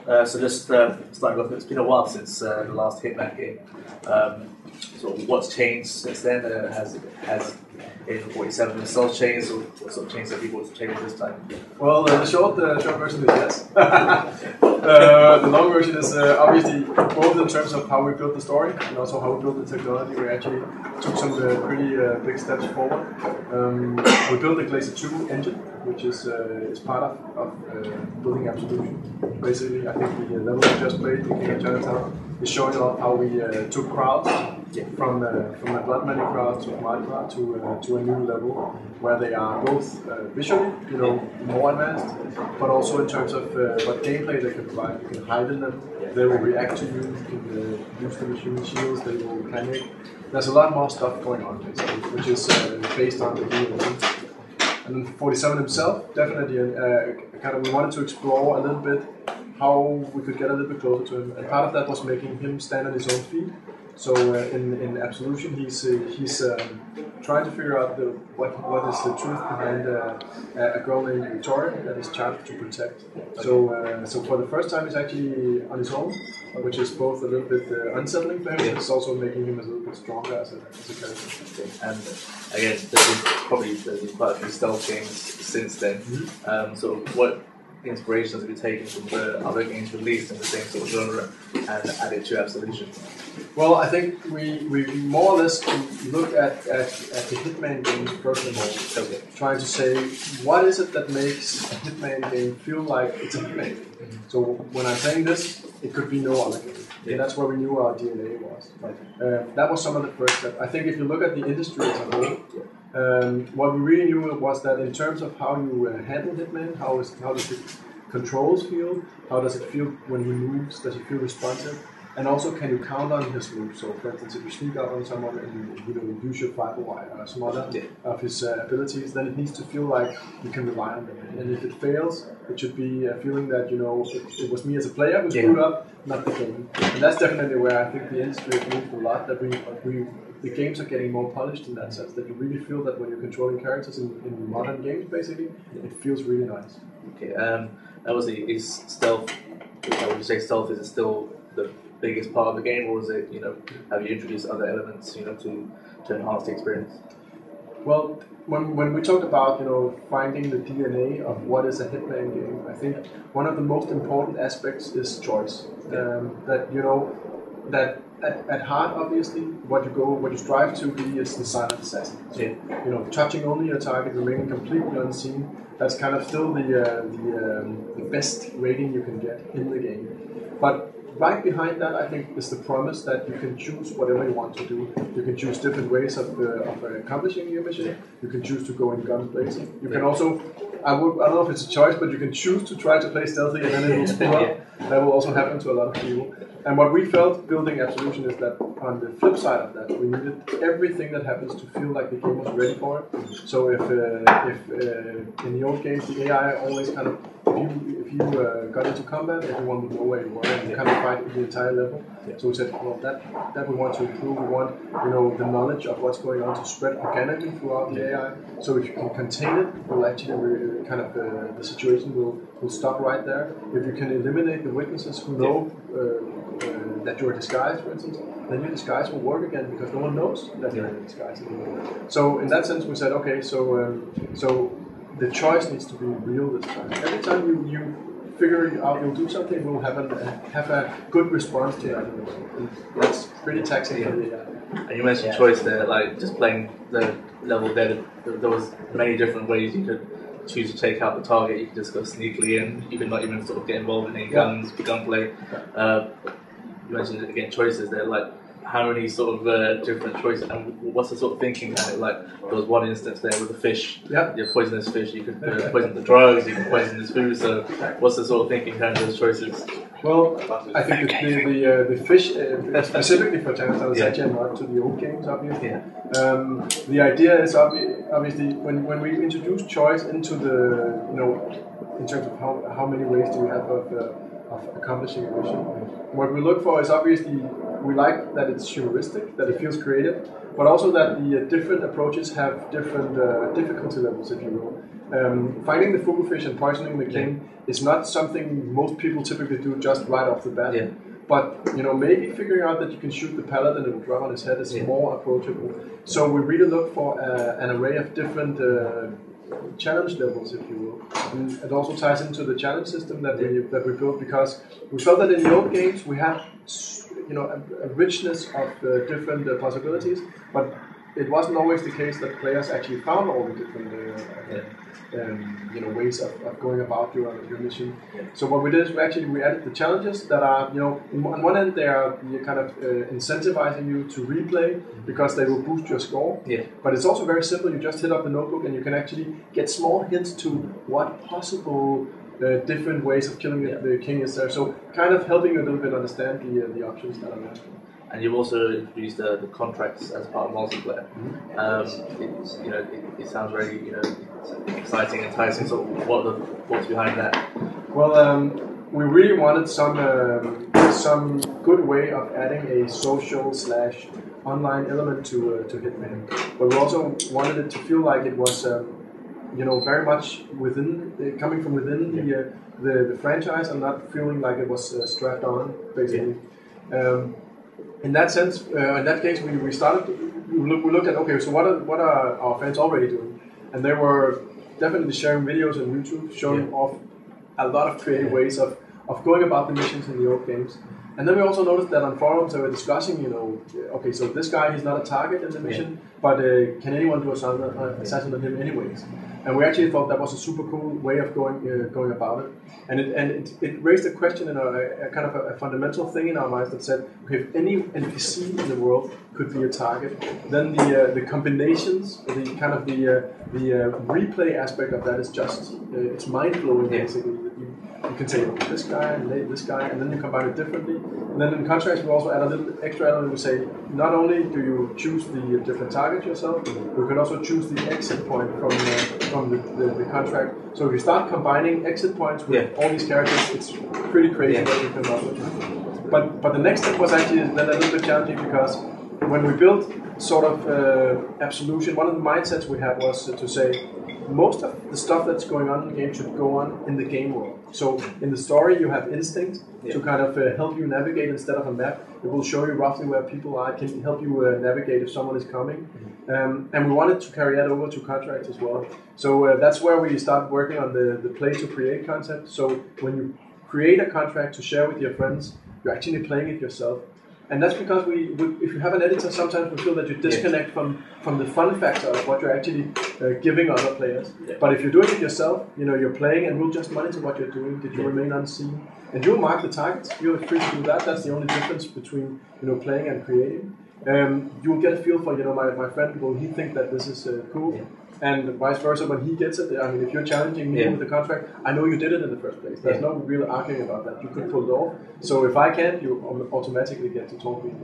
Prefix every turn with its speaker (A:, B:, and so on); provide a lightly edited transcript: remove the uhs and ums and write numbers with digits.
A: So just starting off, it's been a while since the last Hitman game. So what's changed since then? Has in 47 the sales changed, or what sort of change have people changed this time?
B: Well, the short version is yes. The long version is obviously both in terms of how we built the story and also how we built the technology. We actually took some pretty big steps forward. We built the Glacier 2 engine, which is part of building Absolution. Basically, I think the level we just played, the King of Chinatown, is showing off how we took crowds from the Blood Money crowd to Mardi Gras to a new level where they are both visually, more advanced, but also in terms of what gameplay they can provide. You can hide in them, they will react to you, you can use the machine shields, they will panic. There's a lot more stuff going on, basically, which is based on the DLC. And 47 himself, definitely, we wanted to explore a little bit how we could get a little bit closer to him. And part of that was making him stand on his own feet. So in Absolution, he's trying to figure out what is the truth behind a girl named Victoria that is charged to protect. So for the first time, he's actually on his own, which is both a little bit unsettling for him, but it's also making him a little bit stronger as a character.
A: Okay. And again, there's been quite a few stealth games since then. Mm-hmm. So what inspirations have you taken from the other games released in the same sort of genre and added to Absolution?
B: Well, I think we more or less look at the Hitman games first of all, trying to say what is it that makes a Hitman game feel like it's a Hitman game. Mm-hmm. So when I'm saying this, it could be no other game. Yeah. And that's where we knew our DNA was. Right. That was some of the first steps. I think if you look at the industry as a whole, what we really knew was that in terms of how you handle Hitman, how does the controls feel, how does it feel when he moves, does he feel responsive, and also can you count on his moves. So for instance, if you sneak up on someone and you use your fiber wire or some other of his abilities, then it needs to feel like you can rely on them. And if it fails, it should be a feeling that it was me as a player who screwed up, not the game. And that's definitely where I think the industry has moved a lot, that the games are getting more polished in that sense, that you really feel that when you're controlling characters in modern games, basically, it feels really nice.
A: Okay, obviously, is stealth, would you say stealth is still the biggest part of the game, or is it, have you introduced other elements, to enhance the experience?
B: Well, when we talked about, finding the DNA of what is a Hitman game, I think one of the most important aspects is choice. That at heart, obviously, what you strive to be is the silent assassin. So, touching only your target, remaining completely unseen, that's kind of still the best rating you can get in the game. But right behind that, I think, is the promise that you can choose whatever you want to do. You can choose different ways of accomplishing your mission. You can choose to go in gun blazing. You can also, I don't know if it's a choice, but you can choose to try to play stealthy and then it will screw up. That will also happen to a lot of people. And what we felt building Absolution is that on the flip side of that, we needed everything that happens to feel like the game was ready for it. So if in the old games, the AI always kind of, if you got into combat, everyone would know where you were and you kind of fight the entire level. So we said, well, that we want to improve. We want, the knowledge of what's going on to spread organically throughout the AI. So if you can contain it, will actually the situation will stop right there. If you can eliminate the witnesses who know that you're disguised, for instance, then your disguise will work again because no one knows that you're in disguise anymore. So in that sense, we said, okay, so the choice needs to be real this time. Every time you figure out you'll do something, we'll have a good response to that. And that's pretty taxing.
A: And you mentioned choice there, like just playing the level there was many different ways you could choose to take out the target. You could just go sneakily in, you could not even sort of get involved in any gunplay. You mentioned again choices there, like how many sort of different choices, and what's the sort of thinking behind it? Like there was one instance there with the fish, your poisonous fish, you could poison the drugs, you can poison his food, so what's the sort of thinking behind those choices?
B: Well, I think the fish, specifically for Chinatown, is actually a nod to the old games, obviously. The idea is obviously when we introduce choice into the, in terms of how many ways do you have of accomplishing a mission. What we look for is obviously we like that it's heuristic, that it feels creative, but also that the different approaches have different difficulty levels, if you will. Finding the fugu fish and poisoning the king is not something most people typically do just right off the bat. Yeah. But maybe figuring out that you can shoot the paladin and it will drop on his head is more approachable. So we really look for an array of different challenge levels, if you will. And it also ties into the challenge system that we built, because we felt that in the old games we had a richness of different possibilities, but it wasn't always the case that players actually found all the different ways of going about your mission. So what we did is we added the challenges that are, on one end they are kind of incentivizing you to replay because they will boost your score. Yeah. But it's also very simple. You just hit up the notebook and you can actually get small hints to what possible different ways of killing the king is there. So kind of helping you a little bit understand the options that are there.
A: And you've also introduced the contracts as part of multiplayer. It sounds very exciting and enticing. So what are the thoughts behind that?
B: Well, we really wanted some good way of adding a social / online element to Hitman, but we also wanted it to feel like it was very much coming from within the franchise and not feeling like it was strapped on, basically. In that sense, in that case, we looked at, okay, so what are our fans already doing? And they were definitely sharing videos on YouTube showing off a lot of creative ways of going about the missions in the old games. And then we also noticed that on forums they were discussing, okay, so this guy, he's not a target in the mission, but can anyone do assassin on him anyways? And we actually thought that was a super cool way of going about it. And it raised a question in a kind of a fundamental thing in our minds that said, okay, if any NPC in the world could be a target, then the combinations, the replay aspect of that is just it's mind blowing basically. You can say, okay, this guy and this guy, and then you combine it differently. And then in contrast, we also add a little extra element. We say, not only do you choose the different targets yourself, you can also choose the exit point from the contract. So if you start combining exit points with all these characters, it's pretty crazy what you can come up with. But the next step was actually then a little bit challenging, because when we built sort of Absolution, one of the mindsets we had was to say, most of the stuff that's going on in the game should go on in the game world. So in the story you have instinct to kind of help you navigate instead of a map. It will show you roughly where people are, can help you navigate if someone is coming. And we wanted to carry that over to contracts as well. So that's where we started working on the play to create concept. So when you create a contract to share with your friends, you're actually playing it yourself. And that's because if you have an editor, sometimes we feel that you disconnect from the fun factor of what you're actually giving other players. Yeah. But if you're doing it yourself, you're playing, and we'll just monitor what you're doing. Did you remain unseen? And you'll mark the targets. You're free to do that. That's the only difference between playing and creating. You'll get a feel for my friend. Will he think that this is cool? Yeah. And vice versa, when he gets it, I mean, if you're challenging me with the contract, I know you did it in the first place. There's no real arguing about that. You could pull it off. So if I can't, you automatically get to talk with me.